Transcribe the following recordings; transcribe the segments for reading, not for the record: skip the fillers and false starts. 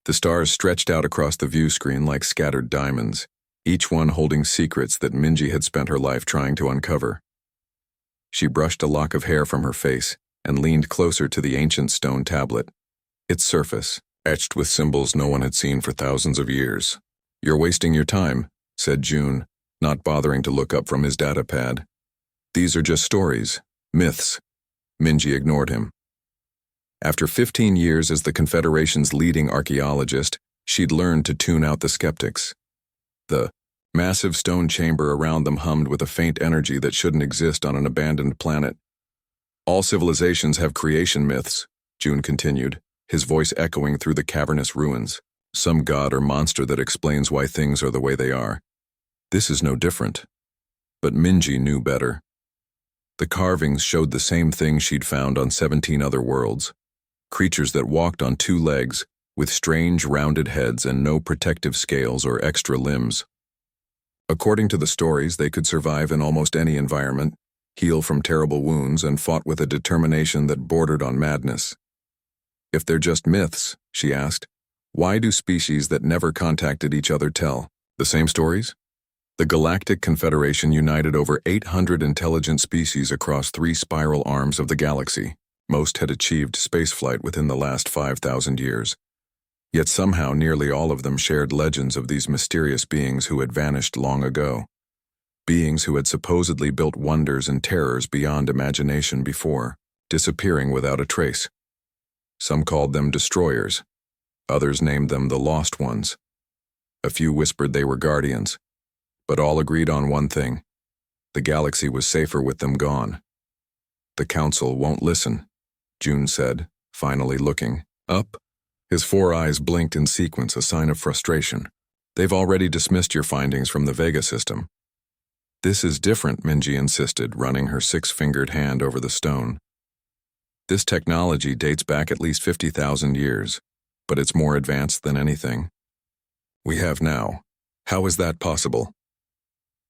The stars stretched out across the view screen like scattered diamonds, each one holding secrets that Minji had spent her life trying to uncover. She brushed a lock of hair from her face and leaned closer to the ancient stone tablet, its surface etched with symbols no one had seen for thousands of years. "You're wasting your time," said June, not bothering to look up from his data pad. "These are just stories, myths." Minji ignored him. After 15 years as the Confederation's leading archaeologist, she'd learned to tune out the skeptics. The massive stone chamber around them hummed with a faint energy that shouldn't exist on an abandoned planet. "All civilizations have creation myths," June continued, his voice echoing through the cavernous ruins. "Some god or monster that explains why things are the way they are. This is no different." But Minji knew better. The carvings showed the same thing she'd found on 17 other worlds. Creatures that walked on 2 legs, with strange rounded heads and no protective scales or extra limbs. According to the stories, they could survive in almost any environment, heal from terrible wounds, and fought with a determination that bordered on madness. "If they're just myths," she asked, "why do species that never contacted each other tell the same stories?" The Galactic Confederation united over 800 intelligent species across 3 spiral arms of the galaxy. Most had achieved spaceflight within the last 5,000 years. Yet somehow nearly all of them shared legends of these mysterious beings who had vanished long ago. Beings who had supposedly built wonders and terrors beyond imagination before, disappearing without a trace. Some called them destroyers. Others named them the Lost Ones. A few whispered they were guardians. But all agreed on one thing: the galaxy was safer with them gone. "The Council won't listen," June said, finally looking up. His 4 eyes blinked in sequence, a sign of frustration. "They've already dismissed your findings from the Vega system." "This is different," Minji insisted, running her 6-fingered hand over the stone. "This technology dates back at least 50,000 years, but it's more advanced than anything we have now. How is that possible?"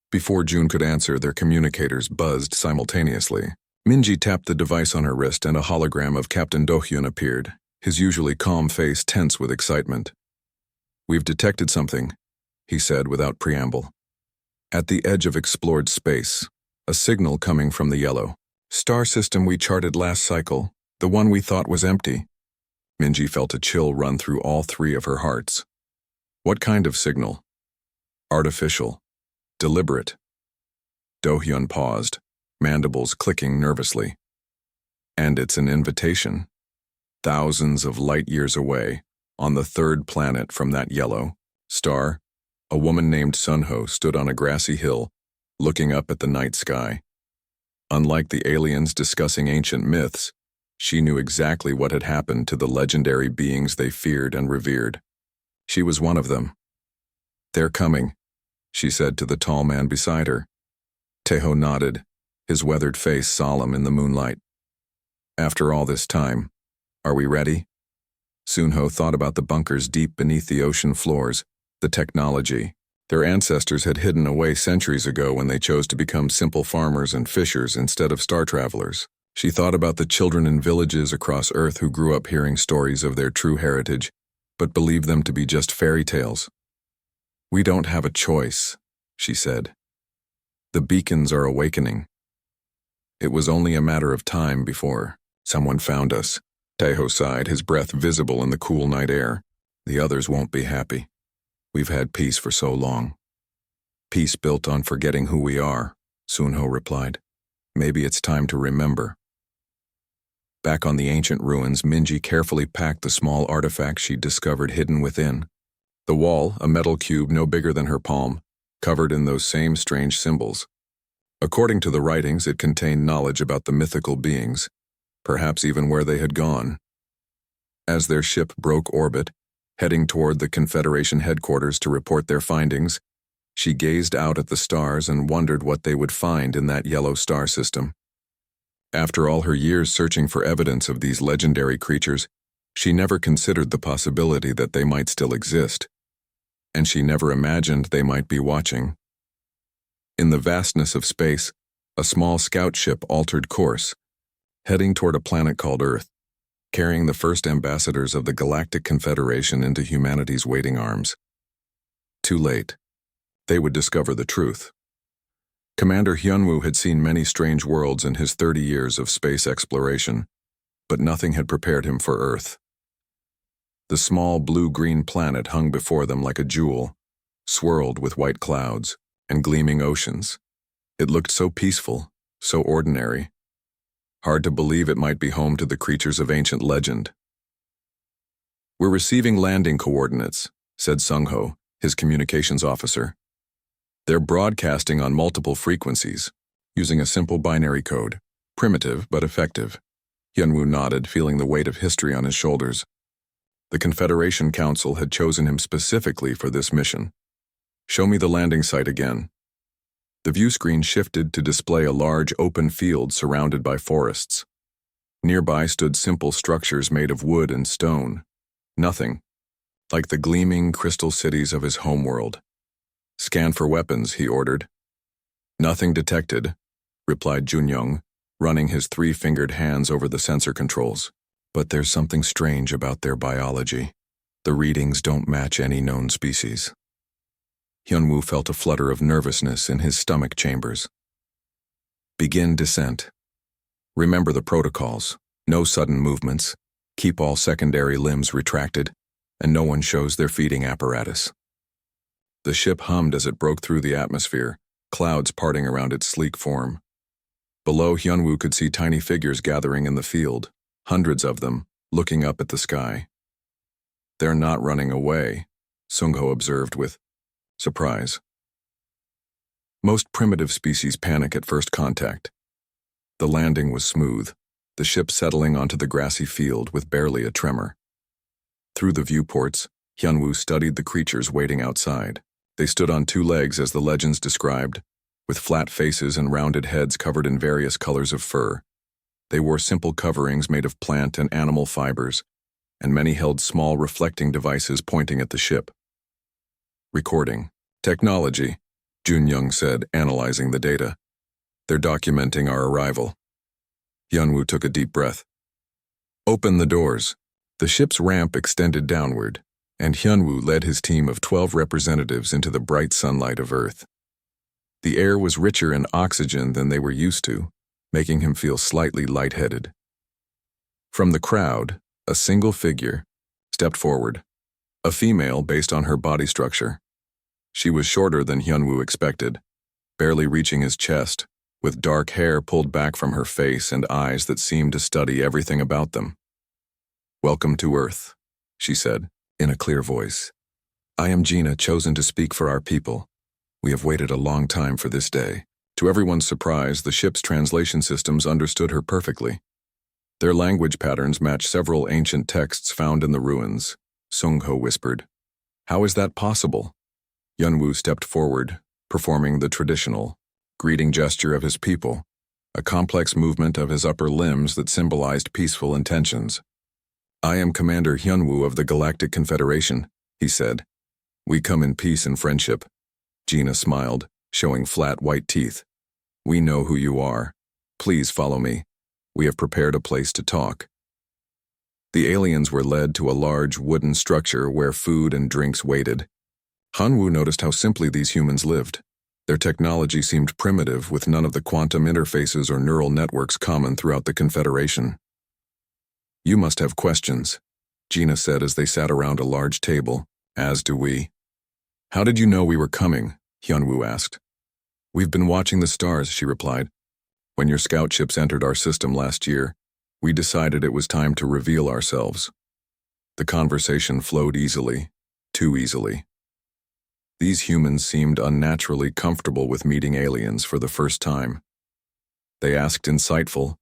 Before June could answer, their communicators buzzed simultaneously. Minji tapped the device on her wrist and a hologram of Captain Do-hyun appeared, his usually calm face tense with excitement. "We've detected something," he said without preamble. "At the edge of explored space, a signal coming from the yellow star system we charted last cycle, the one we thought was empty." Minji felt a chill run through all 3 of her hearts. "What kind of signal?" "Artificial. Deliberate." Do-hyun paused, mandibles clicking nervously. "And it's an invitation. Thousands of light years away, on the 3rd planet from that yellow star, a woman named Sunho stood on a grassy hill, looking up at the night sky. Unlike the aliens discussing ancient myths, she knew exactly what had happened to the legendary beings they feared and revered. She was one of them. "They're coming," she said to the tall man beside her. Taeho nodded, his weathered face solemn in the moonlight. "After all this time, are we ready?" Sunho thought about the bunkers deep beneath the ocean floors, the technology their ancestors had hidden away centuries ago when they chose to become simple farmers and fishers instead of star travelers. She thought about the children in villages across Earth who grew up hearing stories of their true heritage, but believed them to be just fairy tales. "We don't have a choice," she said. "The beacons are awakening. It was only a matter of time before someone found us." Taeho sighed, his breath visible in the cool night air. "The others won't be happy. We've had peace for so long." "Peace built on forgetting who we are," Sunho replied. "Maybe it's time to remember." Back on the ancient ruins, Minji carefully packed the small artifact she'd discovered hidden within. The wall, a metal cube no bigger than her palm, covered in those same strange symbols. According to the writings, it contained knowledge about the mythical beings, perhaps even where they had gone. As their ship broke orbit, heading toward the Confederation headquarters to report their findings, she gazed out at the stars and wondered what they would find in that yellow star system. After all her years searching for evidence of these legendary creatures, she never considered the possibility that they might still exist, and she never imagined they might be watching. In the vastness of space, a small scout ship altered course, heading toward a planet called Earth. carrying the first ambassadors of the Galactic Confederation into humanity's waiting arms. Too late. They would discover the truth. Commander Hyunwoo had seen many strange worlds in his 30 years of space exploration, but nothing had prepared him for Earth. The small blue-green planet hung before them like a jewel, swirled with white clouds and gleaming oceans. It looked so peaceful, so ordinary. Hard to believe it might be home to the creatures of ancient legend. "We're receiving landing coordinates," said Sung-ho, his communications officer. "They're broadcasting on multiple frequencies, using a simple binary code, primitive but effective." Hyunwoo nodded, feeling the weight of history on his shoulders. The Confederation Council had chosen him specifically for this mission. "Show me the landing site again." The view screen shifted to display a large open field surrounded by forests. Nearby stood simple structures made of wood and stone. Nothing, like the gleaming crystal cities of his homeworld. "Scan for weapons," he ordered. "Nothing detected," replied Junyoung, running his 3-fingered hands over the sensor controls. "But there's something strange about their biology. The readings don't match any known species." Hyunwoo felt a flutter of nervousness in his stomach chambers. "Begin descent. Remember the protocols. No sudden movements. Keep all secondary limbs retracted, and no one shows their feeding apparatus." The ship hummed as it broke through the atmosphere, clouds parting around its sleek form. Below, Hyunwoo could see tiny figures gathering in the field, hundreds of them, looking up at the sky. "They're not running away," Sung-ho observed with surprise. Most primitive species panic at first contact. The landing was smooth, the ship settling onto the grassy field with barely a tremor. Through the viewports, Hyunwoo studied the creatures waiting outside. They stood on 2 legs as the legends described, with flat faces and rounded heads covered in various colors of fur. They wore simple coverings made of plant and animal fibers, and many held small reflecting devices pointing at the ship. "Recording. Technology," Junyoung said, analyzing the data. "They're documenting our arrival." Hyunwoo took a deep breath. "Open the doors." The ship's ramp extended downward, and Hyunwoo led his team of 12 representatives into the bright sunlight of Earth. The air was richer in oxygen than they were used to, making him feel slightly lightheaded. From the crowd, a single figure stepped forward, a female based on her body structure. She was shorter than Hyunwoo expected, barely reaching his chest, with dark hair pulled back from her face and eyes that seemed to study everything about them. "Welcome to Earth," she said, in a clear voice. "I am Gina, chosen to speak for our people. We have waited a long time for this day." To everyone's surprise, the ship's translation systems understood her perfectly. Their language patterns matched several ancient texts found in the ruins, Sung-ho whispered. "How is that possible?" Hyunwoo stepped forward, performing the traditional greeting gesture of his people, a complex movement of his upper limbs that symbolized peaceful intentions. "I am Commander Hyunwoo of the Galactic Confederation," he said. "We come in peace and friendship." Gina smiled, showing flat white teeth. "We know who you are. Please follow me. We have prepared a place to talk." The aliens were led to a large wooden structure where food and drinks waited. Hyunwoo noticed how simply these humans lived. Their technology seemed primitive, with none of the quantum interfaces or neural networks common throughout the Confederation. "You must have questions," Gina said as they sat around a large table. "As do we." "How did you know we were coming?" Hyunwoo asked. "We've been watching the stars," she replied. "When your scout ships entered our system last year, we decided it was time to reveal ourselves." The conversation flowed easily, too easily. These humans seemed unnaturally comfortable with meeting aliens for the first time. They asked insightful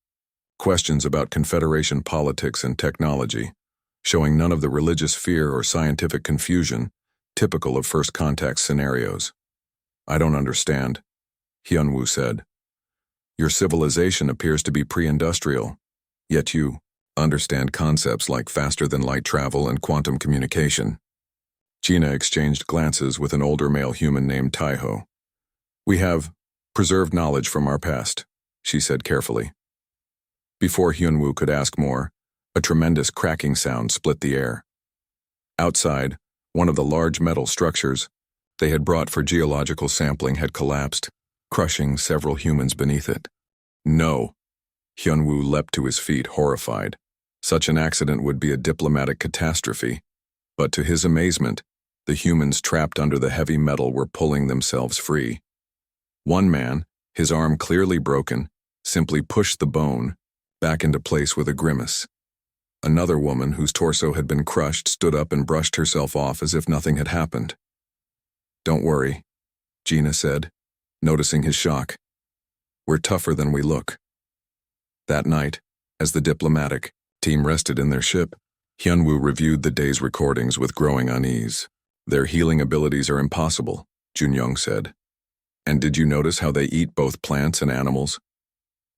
questions about Confederation politics and technology, showing none of the religious fear or scientific confusion typical of first contact scenarios. "I don't understand," Hyunwoo said. "Your civilization appears to be pre-industrial, yet you understand concepts like faster-than-light travel and quantum communication." Gina exchanged glances with an older male human named Taiho. "We have preserved knowledge from our past," she said carefully. Before Hyunwoo could ask more, A tremendous cracking sound split the air. Outside, one of the large metal structures they had brought for geological sampling had collapsed, crushing several humans beneath it. No! Hyunwoo leapt to his feet, horrified. Such an accident would be a diplomatic catastrophe. But to his amazement, the humans trapped under the heavy metal were pulling themselves free. One man, his arm clearly broken, simply pushed the bone back into place with a grimace. Another woman, whose torso had been crushed, stood up and brushed herself off as if nothing had happened. "Don't worry," Gina said, noticing his shock. "We're tougher than we look." That night, as the diplomatic team rested in their ship, Hyunwoo reviewed the day's recordings with growing unease. "Their healing abilities are impossible," Junyoung said. "And did you notice how they eat both plants and animals?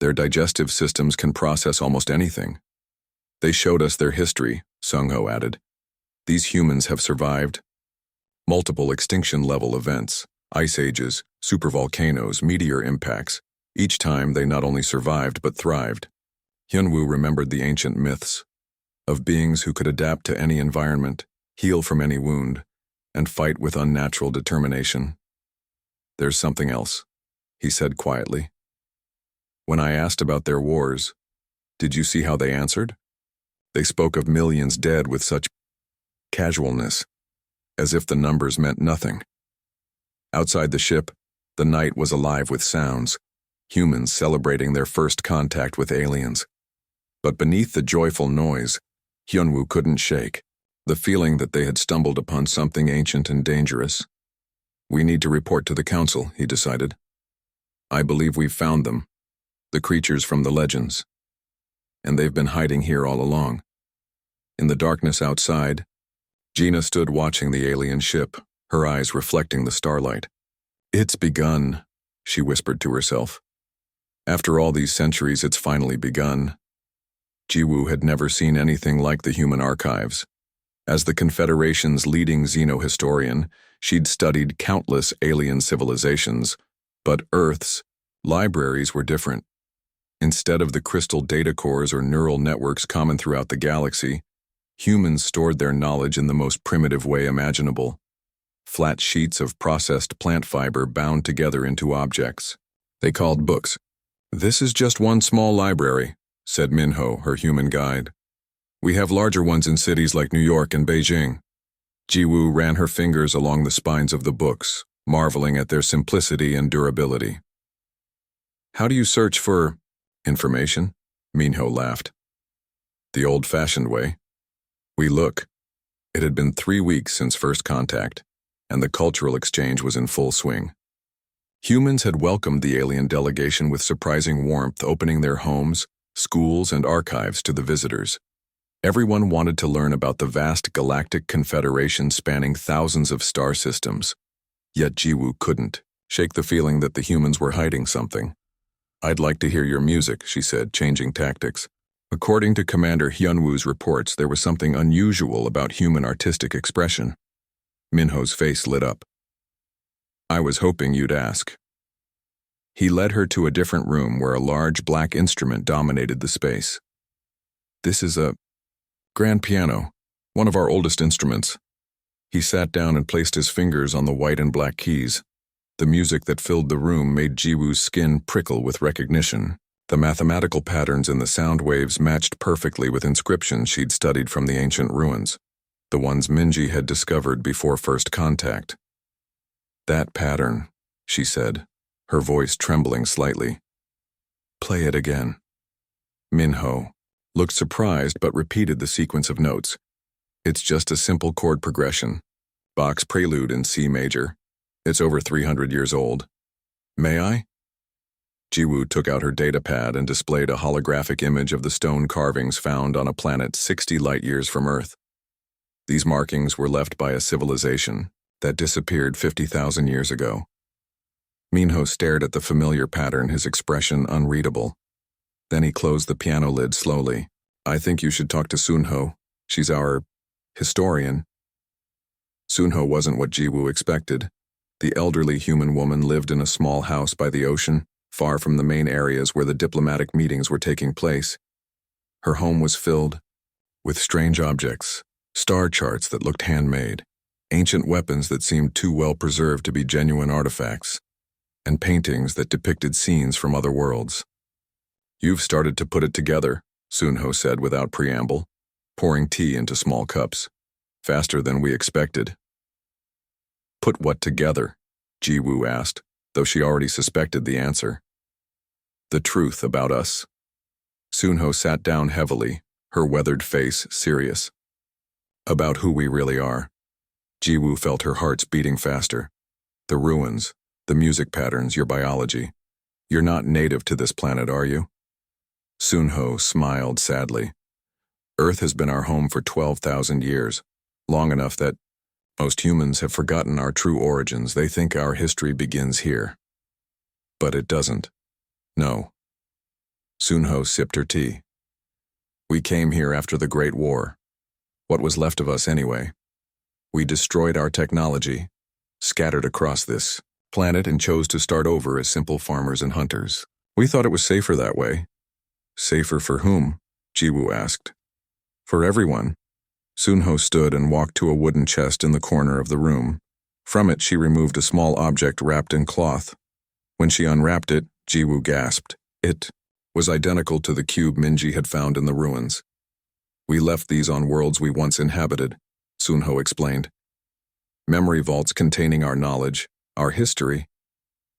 Their digestive systems can process almost anything." "They showed us their history," Sungho added. "These humans have survived multiple extinction-level events, ice ages, supervolcanoes, meteor impacts. Each time they not only survived but thrived." Hyunwoo remembered the ancient myths of beings who could adapt to any environment, heal from any wound, and fight with unnatural determination. "There's something else," he said quietly. "When I asked about their wars, did you see how they answered? They spoke of millions dead with such casualness, as if the numbers meant nothing." Outside the ship, the night was alive with sounds, humans celebrating their first contact with aliens. But beneath the joyful noise, Hyunwoo couldn't shake the feeling that they had stumbled upon something ancient and dangerous. "We need to report to the council," he decided. "I believe we've found them, the creatures from the legends. And they've been hiding here all along." In the darkness outside, Gina stood watching the alien ship, her eyes reflecting the starlight. "It's begun," she whispered to herself. "After all these centuries, it's finally begun." Jiwoo had never seen anything like the human archives. As the Confederation's leading xenohistorian, she'd studied countless alien civilizations, but Earth's libraries were different. Instead of the crystal data cores or neural networks common throughout the galaxy, humans stored their knowledge in the most primitive way imaginable. Flat sheets of processed plant fiber bound together into objects they called books. "This is just one small library," said Minho, her human guide. "We have larger ones in cities like New York and Beijing." Jiwoo ran her fingers along the spines of the books, marveling at their simplicity and durability. "How do you search for information?" Minho laughed. "The old-fashioned way. We look." It had been 3 weeks since first contact, and the cultural exchange was in full swing. Humans had welcomed the alien delegation with surprising warmth, opening their homes, schools, and archives to the visitors. Everyone wanted to learn about the vast galactic confederation spanning thousands of star systems. Yet Jiwoo couldn't shake the feeling that the humans were hiding something. "I'd like to hear your music," she said, changing tactics. According to Commander Hyunwoo's reports, there was something unusual about human artistic expression. Minho's face lit up. "I was hoping you'd ask." He led her to a different room where a large black instrument dominated the space. "This is a grand piano, one of our oldest instruments." He sat down and placed his fingers on the white and black keys. The music that filled the room made Jiwoo's skin prickle with recognition. The mathematical patterns in the sound waves matched perfectly with inscriptions she'd studied from the ancient ruins, the ones Minji had discovered before first contact. "That pattern," she said, her voice trembling slightly. "Play it again." Minho looked surprised but repeated the sequence of notes. "It's just a simple chord progression. Bach's Prelude in C major. It's over 300 years old. May I?" Jiwoo took out her datapad and displayed a holographic image of the stone carvings found on a planet 60 light-years from Earth. These markings were left by a civilization that disappeared 50,000 years ago. Minho stared at the familiar pattern, his expression unreadable. Then he closed the piano lid slowly. "I think you should talk to Sunho. She's our historian." Sunho wasn't what Jiwoo expected. The elderly human woman lived in a small house by the ocean, far from the main areas where the diplomatic meetings were taking place. Her home was filled with strange objects, star charts that looked handmade, ancient weapons that seemed too well preserved to be genuine artifacts, and paintings that depicted scenes from other worlds. "You've started to put it together," Sunho said without preamble, pouring tea into small cups. "Faster than we expected." "Put what together?" Jiwoo asked, though she already suspected the answer. "The truth about us." Sunho sat down heavily, her weathered face serious. "About who we really are." Jiwoo felt her heart's beating faster. "The ruins, the music patterns, your biology. You're not native to this planet, are you?" Sunho smiled sadly. "Earth has been our home for 12,000 years, long enough that most humans have forgotten our true origins. They think our history begins here. But it doesn't. No." Sunho sipped her tea. "We came here after the Great War. What was left of us anyway? We destroyed our technology, scattered across this planet, and chose to start over as simple farmers and hunters. We thought it was safer that way." "Safer for whom?" Jiwoo asked. "For everyone." Sunho stood and walked to a wooden chest in the corner of the room. From it, she removed a small object wrapped in cloth. When she unwrapped it, Jiwoo gasped. It was identical to the cube Minji had found in the ruins. "We left these on worlds we once inhabited," Sunho explained. "Memory vaults containing our knowledge, our history.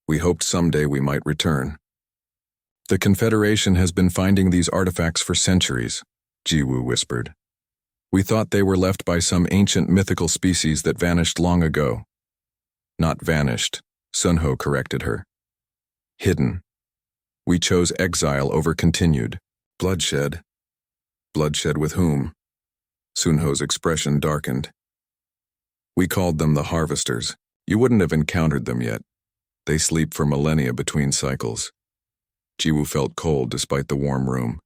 We hoped someday we might return." "The Confederation has been finding these artifacts for centuries," Jiwoo whispered. "We thought they were left by some ancient mythical species that vanished long ago." "Not vanished," Sunho corrected her. "Hidden. We chose exile over continued bloodshed." "Bloodshed with whom?" Sunho's expression darkened. "We called them the Harvesters. You wouldn't have encountered them yet. They sleep for millennia between cycles." Jiwoo felt cold despite the warm room.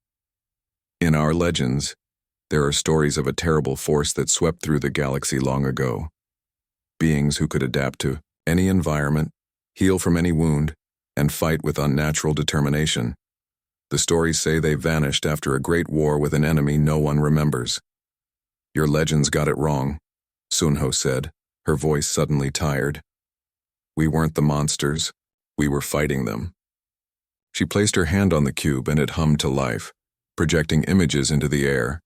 "In our legends, there are stories of a terrible force that swept through the galaxy long ago. Beings who could adapt to any environment, heal from any wound, and fight with unnatural determination. The stories say they vanished after a great war with an enemy no one remembers." "Your legends got it wrong," Sunho said, her voice suddenly tired. "We weren't the monsters. We were fighting them." She placed her hand on the cube and it hummed to life, projecting images into the air.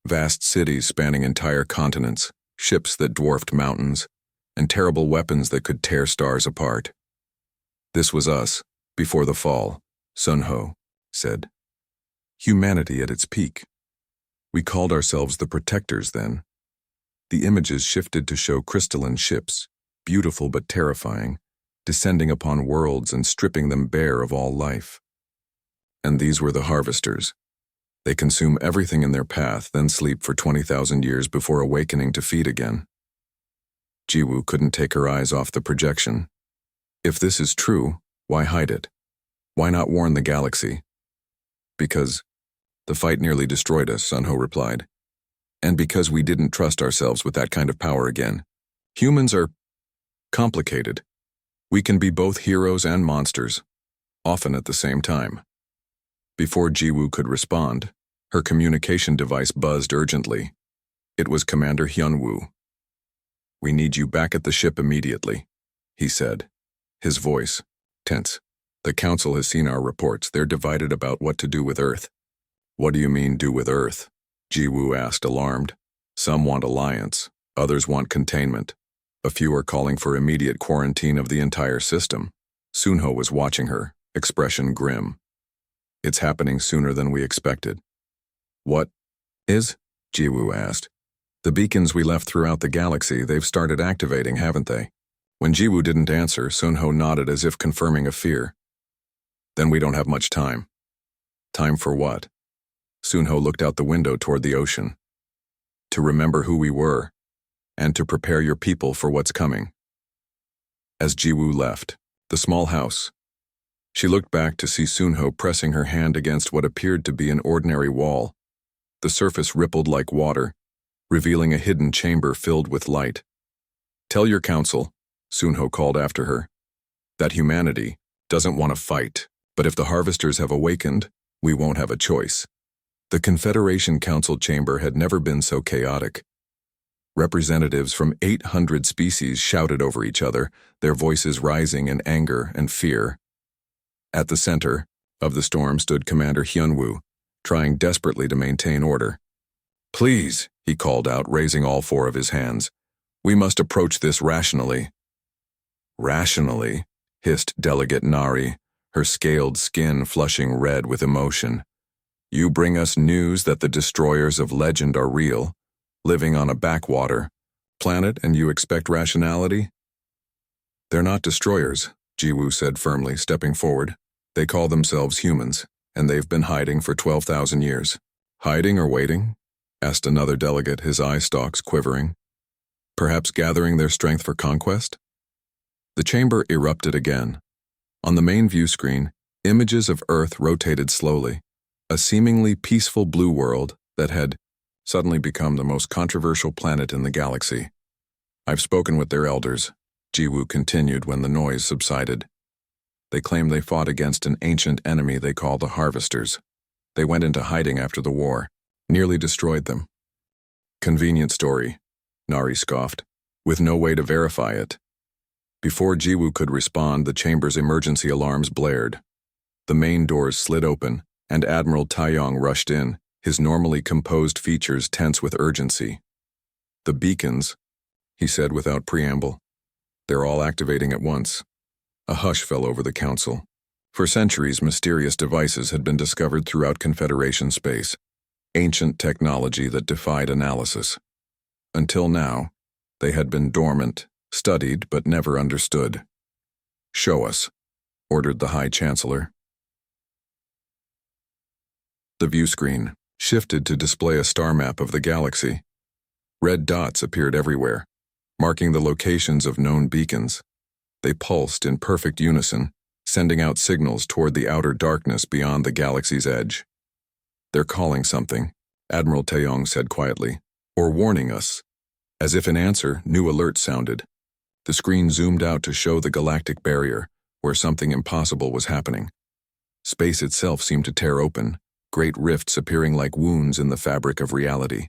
Vast cities spanning entire continents, ships that dwarfed mountains, and terrible weapons that could tear stars apart. "This was us, before the fall," Sunho said. "Humanity at its peak. We called ourselves the Protectors then." The images shifted to show crystalline ships, beautiful but terrifying, descending upon worlds and stripping them bare of all life. "And these were the Harvesters. They consume everything in their path, then sleep for 20,000 years before awakening to feed again." Jiwoo couldn't take her eyes off the projection. "If this is true, why hide it? Why not warn the galaxy?" "Because the fight nearly destroyed us," Sunho replied. "And because we didn't trust ourselves with that kind of power again. Humans are complicated. We can be both heroes and monsters, often at the same time." Before Jiwoo could respond, her communication device buzzed urgently. It was Commander Hyunwoo. "We need you back at the ship immediately," he said, his voice tense. "The Council has seen our reports. They're divided about what to do with Earth." "What do you mean, do with Earth?" Jiwoo asked, alarmed. "Some want alliance, others want containment. A few are calling for immediate quarantine of the entire system." Sunho was watching her, expression grim. "It's happening sooner than we expected." "What is?" Jiwoo asked. "The beacons we left throughout the galaxy, they've started activating, haven't they?" When Jiwoo didn't answer, Sunho nodded as if confirming a fear. "Then we don't have much time." "Time for what?" Sunho looked out the window toward the ocean. "To remember who we were, and to prepare your people for what's coming." As Jiwoo left the small house, she looked back to see Sunho pressing her hand against what appeared to be an ordinary wall. The surface rippled like water, revealing a hidden chamber filled with light. "Tell your council," Sunho called after her, "that humanity doesn't want to fight, but if the Harvesters have awakened, we won't have a choice." The Confederation Council chamber had never been so chaotic. Representatives from 800 species shouted over each other, their voices rising in anger and fear. At the center of the storm stood Commander Hyunwoo, trying desperately to maintain order. "Please," he called out, raising all four of his hands. "We must approach this rationally." "Rationally?" hissed Delegate Nari, her scaled skin flushing red with emotion. "You bring us news that the destroyers of legend are real, living on a backwater planet, and you expect rationality?" "They're not destroyers," Jiwoo said firmly, stepping forward. "They call themselves humans, and they've been hiding for 12,000 years. "Hiding or waiting?" asked another delegate, his eye stalks quivering. "Perhaps gathering their strength for conquest?" The chamber erupted again. On the main view screen, images of Earth rotated slowly, a seemingly peaceful blue world that had suddenly become the most controversial planet in the galaxy. "I've spoken with their elders," Jiwoo continued when the noise subsided. "They claim they fought against an ancient enemy they call the Harvesters. They went into hiding after the war, nearly destroyed them." "Convenient story," Nari scoffed, "with no way to verify it." Before Jiwoo could respond, the chamber's emergency alarms blared. The main doors slid open, and Admiral Taeyong rushed in, his normally composed features tense with urgency. "The beacons," he said without preamble. "They're all activating at once." A hush fell over the council. For centuries, mysterious devices had been discovered throughout Confederation space, ancient technology that defied analysis. Until now, they had been dormant, studied but never understood. "Show us," ordered the High Chancellor. The view screen shifted to display a star map of the galaxy. Red dots appeared everywhere, marking the locations of known beacons. They pulsed in perfect unison, sending out signals toward the outer darkness beyond the galaxy's edge. "They're calling something," Admiral Taeyong said quietly, "or warning us." As if in answer, new alerts sounded. The screen zoomed out to show the galactic barrier, where something impossible was happening. Space itself seemed to tear open, great rifts appearing like wounds in the fabric of reality.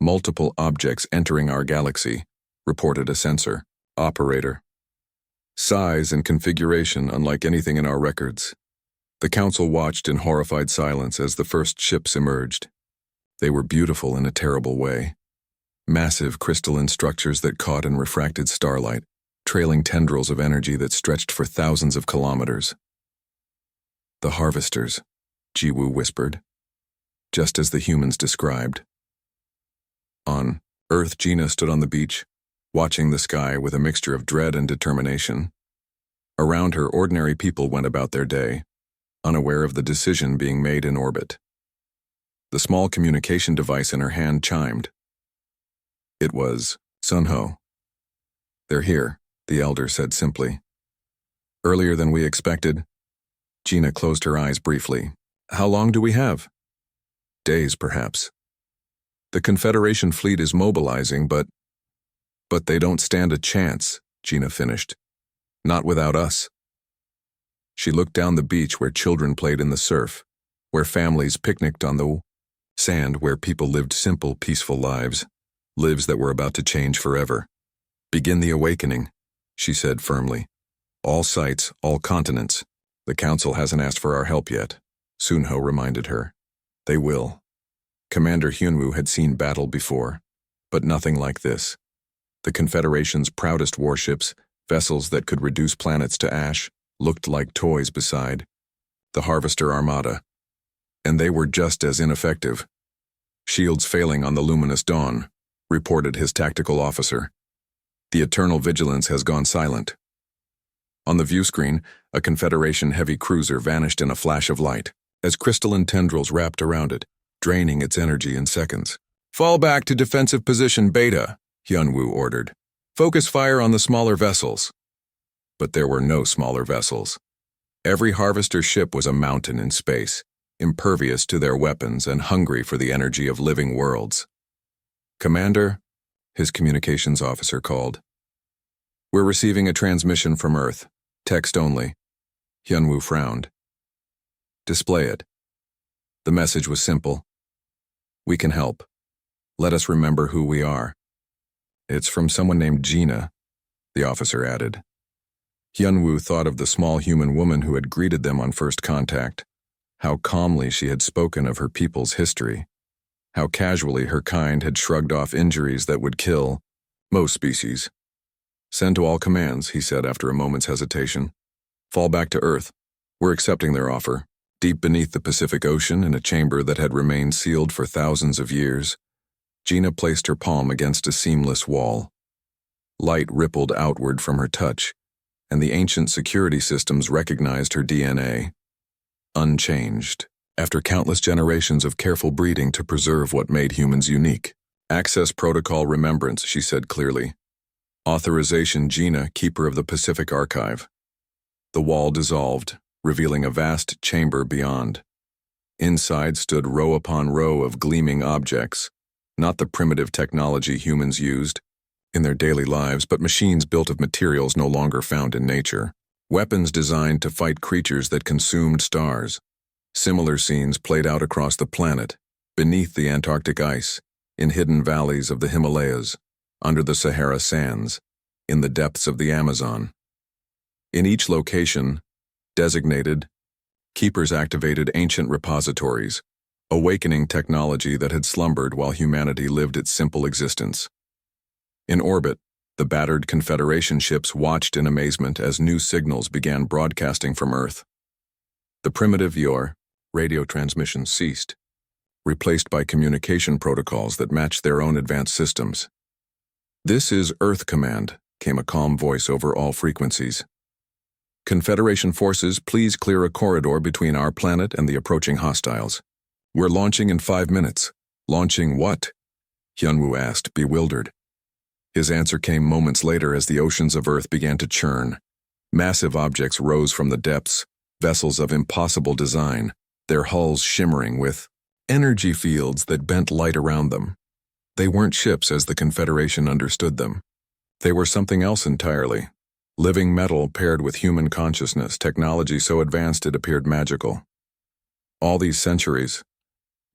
"Multiple objects entering our galaxy," reported a sensor. "Operator. Size and configuration unlike anything in our records." The council watched in horrified silence as the first ships emerged. They were beautiful in a terrible way. Massive crystalline structures that caught and refracted starlight, trailing tendrils of energy that stretched for thousands of kilometers. "The Harvesters," Jiwoo whispered, "just as the humans described." On Earth, Gina stood on the beach, watching the sky with a mixture of dread and determination. Around her, ordinary people went about their day, unaware of the decision being made in orbit. The small communication device in her hand chimed. It was Sunho. "They're here," the elder said simply. "Earlier than we expected." Gina closed her eyes briefly. "How long do we have?" "Days, perhaps. The Confederation fleet is mobilizing, but they don't stand a chance," Gina finished. "Not without us." She looked down the beach where children played in the surf, where families picnicked on the sand, where people lived simple, peaceful lives. Lives that were about to change forever. "Begin the awakening," she said firmly. "All sites, all continents. The Council hasn't asked for our help yet," Sunho reminded her. "They will." Commander Hyunwoo had seen battle before, but nothing like this. The Confederation's proudest warships, vessels that could reduce planets to ash, looked like toys beside the Harvester Armada. And they were just as ineffective. "Shields failing on the luminous dawn," reported his tactical officer. "The Eternal Vigilance has gone silent." On the view screen, a Confederation heavy cruiser vanished in a flash of light, as crystalline tendrils wrapped around it, draining its energy in seconds. "Fall back to defensive position Beta," Hyunwoo ordered. "Focus fire on the smaller vessels." But there were no smaller vessels. Every Harvester ship was a mountain in space, impervious to their weapons and hungry for the energy of living worlds. "Commander," his communications officer called. "We're receiving a transmission from Earth. Text only." Hyunwoo frowned. "Display it." The message was simple, We can help. Let us remember who we are. It's from someone named Gina, the officer added. Hyunwoo thought of the small human woman who had greeted them on first contact, how calmly she had spoken of her people's history, how casually her kind had shrugged off injuries that would kill most species. Send to all commands, he said after a moment's hesitation. Fall back to Earth. We're accepting their offer. Deep beneath the Pacific Ocean, in a chamber that had remained sealed for thousands of years, Gina placed her palm against a seamless wall. Light rippled outward from her touch, and the ancient security systems recognized her DNA. Unchanged, after countless generations of careful breeding to preserve what made humans unique. Access protocol remembrance, she said clearly. Authorization Gina, keeper of the Pacific Archive. The wall dissolved, revealing a vast chamber beyond. Inside stood row upon row of gleaming objects, not the primitive technology humans used in their daily lives, but machines built of materials no longer found in nature. Weapons designed to fight creatures that consumed stars. Similar scenes played out across the planet, beneath the Antarctic ice, in hidden valleys of the Himalayas, under the Sahara sands, in the depths of the Amazon. In each location, designated, keepers activated ancient repositories, awakening technology that had slumbered while humanity lived its simple existence. In orbit, the battered Confederation ships watched in amazement as new signals began broadcasting from Earth. The primitive YOR radio transmissions ceased, replaced by communication protocols that matched their own advanced systems. "This is Earth Command," came a calm voice over all frequencies. "Confederation forces, please clear a corridor between our planet and the approaching hostiles. We're launching in 5 minutes. Launching what?" Hyunwoo asked, bewildered. His answer came moments later as the oceans of Earth began to churn. Massive objects rose from the depths, vessels of impossible design, their hulls shimmering with energy fields that bent light around them. They weren't ships as the Confederation understood them. They were something else entirely. Living metal paired with human consciousness, technology so advanced it appeared magical. "All these centuries,"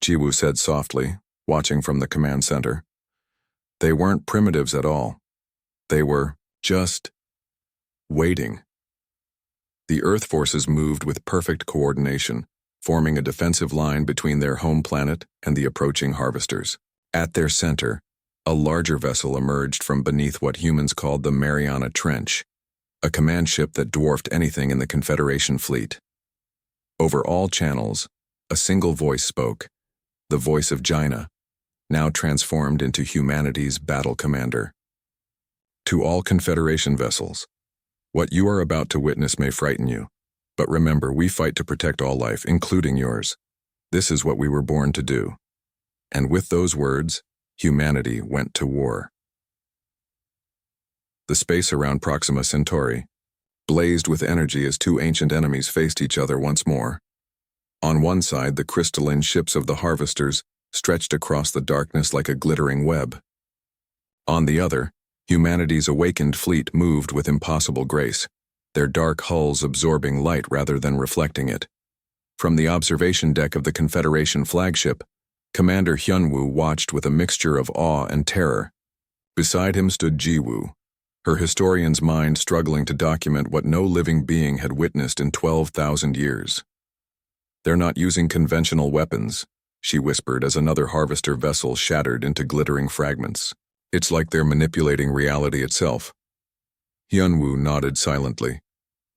Jiwoo said softly, watching from the command center. "They weren't primitives at all. They were just waiting." The Earth forces moved with perfect coordination, forming a defensive line between their home planet and the approaching harvesters. At their center, a larger vessel emerged from beneath what humans called the Mariana Trench, a command ship that dwarfed anything in the Confederation fleet. Over all channels, a single voice spoke, the voice of Gina, now transformed into humanity's battle commander. "To all Confederation vessels, what you are about to witness may frighten you, but remember, we fight to protect all life, including yours. This is what we were born to do." And with those words, humanity went to war. The space around Proxima Centauri blazed with energy as two ancient enemies faced each other once more. On one side, the crystalline ships of the harvesters stretched across the darkness like a glittering web. On the other, humanity's awakened fleet moved with impossible grace, their dark hulls absorbing light rather than reflecting it. From the observation deck of the Confederation flagship, Commander Hyunwoo watched with a mixture of awe and terror. Beside him stood Jiwoo, her historian's mind struggling to document what no living being had witnessed in 12,000 years. "They're not using conventional weapons," she whispered as another harvester vessel shattered into glittering fragments. "It's like they're manipulating reality itself." Hyunwoo nodded silently.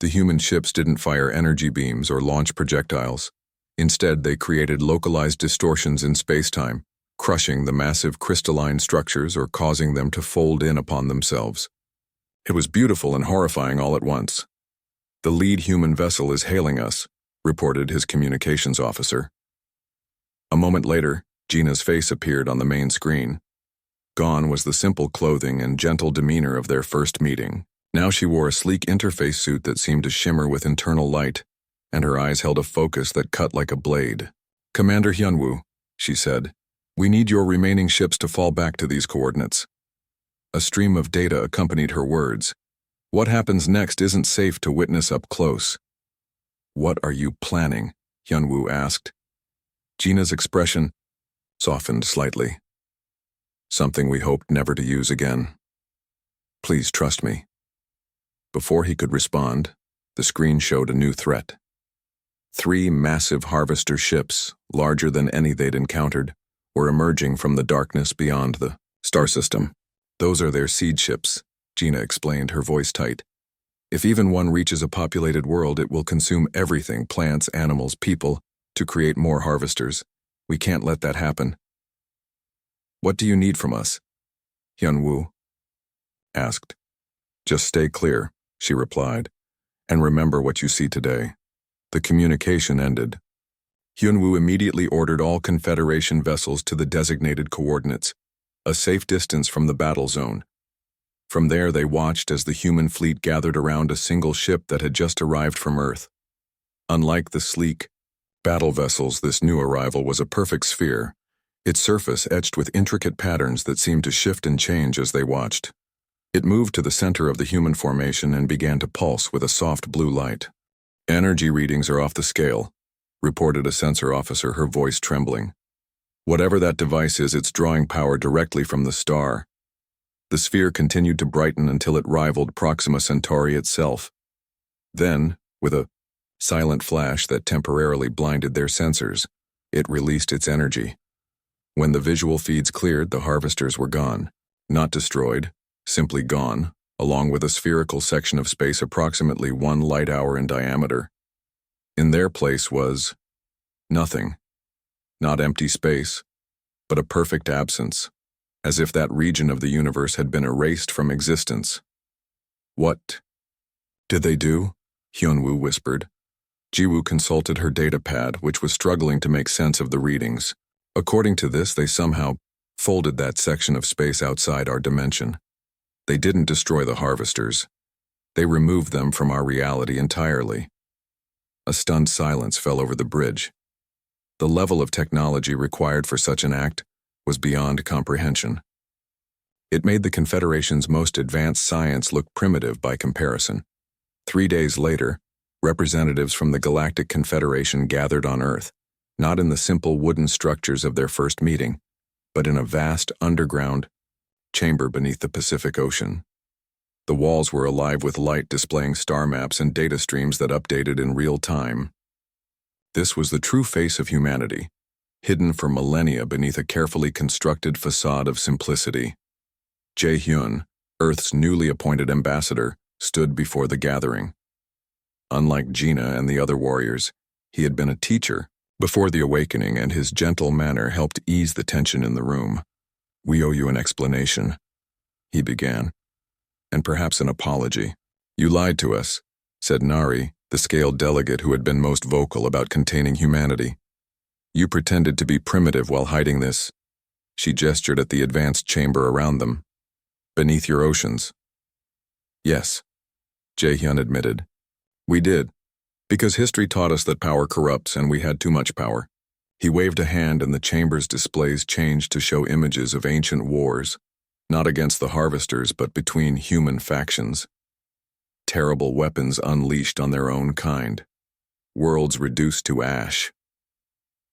The human ships didn't fire energy beams or launch projectiles. Instead, they created localized distortions in spacetime, crushing the massive crystalline structures or causing them to fold in upon themselves. It was beautiful and horrifying all at once. "The lead human vessel is hailing us," reported his communications officer. A moment later, Gina's face appeared on the main screen. Gone was the simple clothing and gentle demeanor of their first meeting. Now she wore a sleek interface suit that seemed to shimmer with internal light, and her eyes held a focus that cut like a blade. "Commander Hyunwoo," she said, "we need your remaining ships to fall back to these coordinates." A stream of data accompanied her words. "What happens next isn't safe to witness up close." "What are you planning?" Hyunwoo asked. Gina's expression softened slightly. Something we hoped never to use again. Please trust me. Before he could respond, the screen showed a new threat. 3 massive harvester ships, larger than any they'd encountered, were emerging from the darkness beyond the star system. Those are their seed ships, Gina explained, her voice tight. If even one reaches a populated world, it will consume everything, plants, animals, people, to create more harvesters. We can't let that happen. What do you need from us? Hyun-woo asked. Just stay clear, she replied, and remember what you see today. The communication ended. Hyun-woo immediately ordered all Confederation vessels to the designated coordinates, a safe distance from the battle zone. From there, they watched as the human fleet gathered around a single ship that had just arrived from Earth. Unlike the sleek battle vessels, this new arrival was a perfect sphere, its surface etched with intricate patterns that seemed to shift and change as they watched. It moved to the center of the human formation and began to pulse with a soft blue light. Energy readings are off the scale, reported a sensor officer, her voice trembling. Whatever that device is, it's drawing power directly from the star. The sphere continued to brighten until it rivaled Proxima Centauri itself. Then, with a silent flash that temporarily blinded their sensors, it released its energy. When the visual feeds cleared, the harvesters were gone. Not destroyed, simply gone, along with a spherical section of space approximately 1 light hour in diameter. In their place was nothing. Not empty space, but a perfect absence, as if that region of the universe had been erased from existence. What did they do? Hyun-woo whispered. Ji-woo consulted her data pad, which was struggling to make sense of the readings. According to this, they somehow folded that section of space outside our dimension. They didn't destroy the harvesters. They removed them from our reality entirely. A stunned silence fell over the bridge. The level of technology required for such an act was beyond comprehension. It made the Confederation's most advanced science look primitive by comparison. 3 days later, representatives from the Galactic Confederation gathered on Earth, not in the simple wooden structures of their first meeting, but in a vast underground chamber beneath the Pacific Ocean. The walls were alive with light, displaying star maps and data streams that updated in real time. This was the true face of humanity, hidden for millennia beneath a carefully constructed facade of simplicity. Jae-hyun, Earth's newly appointed ambassador, stood before the gathering. Unlike Gina and the other warriors, he had been a teacher before the awakening, and his gentle manner helped ease the tension in the room. "We owe you an explanation," he began, "and perhaps an apology. You lied to us," said Nari, the scaled delegate who had been most vocal about containing humanity. "You pretended to be primitive while hiding this." She gestured at the advanced chamber around them. "Beneath your oceans." "Yes," Jae-hyun admitted. "We did, because history taught us that power corrupts and we had too much power." He waved a hand and the chamber's displays changed to show images of ancient wars, not against the harvesters but between human factions. Terrible weapons unleashed on their own kind. Worlds reduced to ash.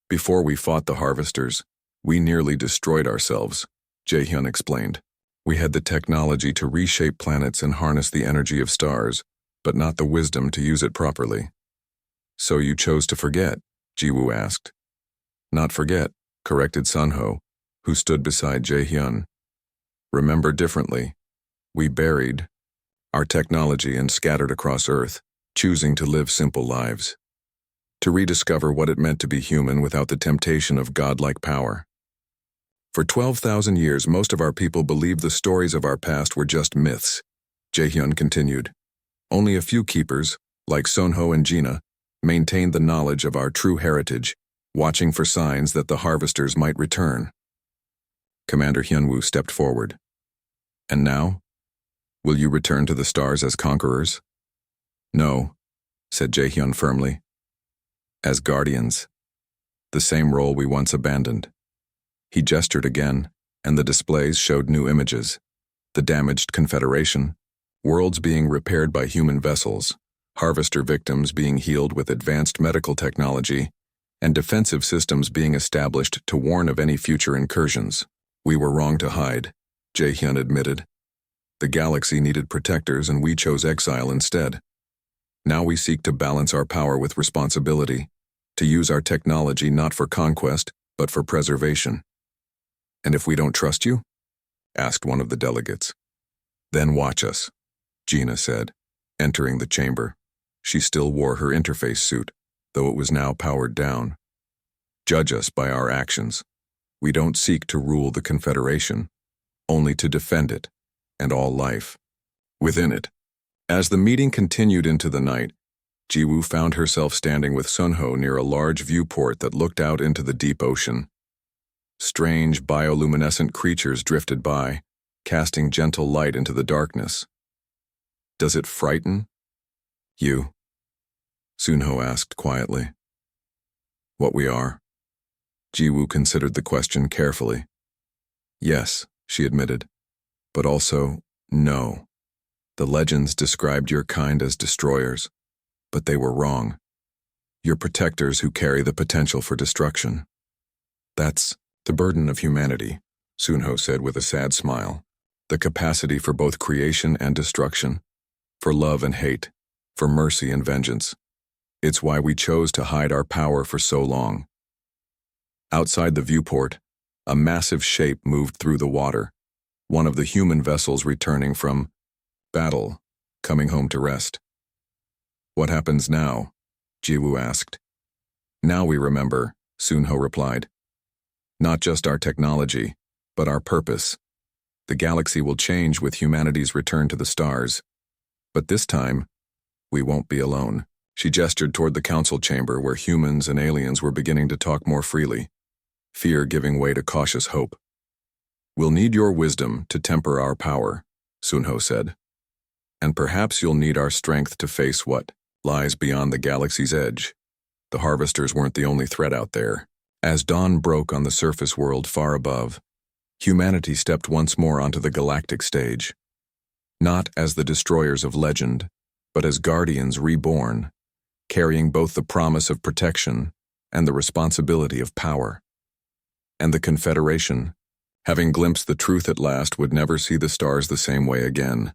"Before we fought the harvesters, we nearly destroyed ourselves," Jae-hyun explained. "We had the technology to reshape planets and harness the energy of stars, but not the wisdom to use it properly." "So you chose to forget?" Ji-woo asked. "Not forget," corrected Sun-ho, who stood beside Jae-hyun. "Remember differently. We buried our technology and scattered across Earth, choosing to live simple lives, to rediscover what it meant to be human without the temptation of godlike power. For 12,000 years, most of our people believed the stories of our past were just myths," Jae-hyun continued. "Only a few keepers, like Sun-ho and Gina, maintained the knowledge of our true heritage, watching for signs that the harvesters might return." Commander Hyun-woo stepped forward. "And now? Will you return to the stars as conquerors?" "No," said Jae-hyun firmly. "As guardians. The same role we once abandoned." He gestured again, and the displays showed new images. The damaged Confederation, worlds being repaired by human vessels, harvester victims being healed with advanced medical technology, and defensive systems being established to warn of any future incursions. We were wrong to hide, Jae-hyun admitted. The galaxy needed protectors and we chose exile instead. Now we seek to balance our power with responsibility, to use our technology not for conquest, but for preservation. And if we don't trust you? Asked one of the delegates. Then watch us, Gina said, entering the chamber. She still wore her interface suit, though it was now powered down. Judge us by our actions. We don't seek to rule the Confederation, only to defend it, and all life within it. As the meeting continued into the night, Jiwoo found herself standing with Sunho near a large viewport that looked out into the deep ocean. Strange bioluminescent creatures drifted by, casting gentle light into the darkness. Does it frighten you? Sunho asked quietly. What we are? Jiwoo considered the question carefully. Yes, she admitted, but also no. The legends described your kind as destroyers, but they were wrong. You're protectors who carry the potential for destruction. That's the burden of humanity, Sunho said with a sad smile. The capacity for both creation and destruction, for love and hate, for mercy and vengeance. It's why we chose to hide our power for so long. Outside the viewport, a massive shape moved through the water, one of the human vessels returning from battle, coming home to rest. What happens now? Jiwoo asked. Now we remember, Sunho replied. Not just our technology, but our purpose. The galaxy will change with humanity's return to the stars. But this time, we won't be alone. She gestured toward the council chamber where humans and aliens were beginning to talk more freely, fear giving way to cautious hope. We'll need your wisdom to temper our power, Sunho said. And perhaps you'll need our strength to face what lies beyond the galaxy's edge. The harvesters weren't the only threat out there. As dawn broke on the surface world far above, humanity stepped once more onto the galactic stage. Not as the destroyers of legend, but as guardians reborn, carrying both the promise of protection and the responsibility of power. And the Confederation, having glimpsed the truth at last, would never see the stars the same way again.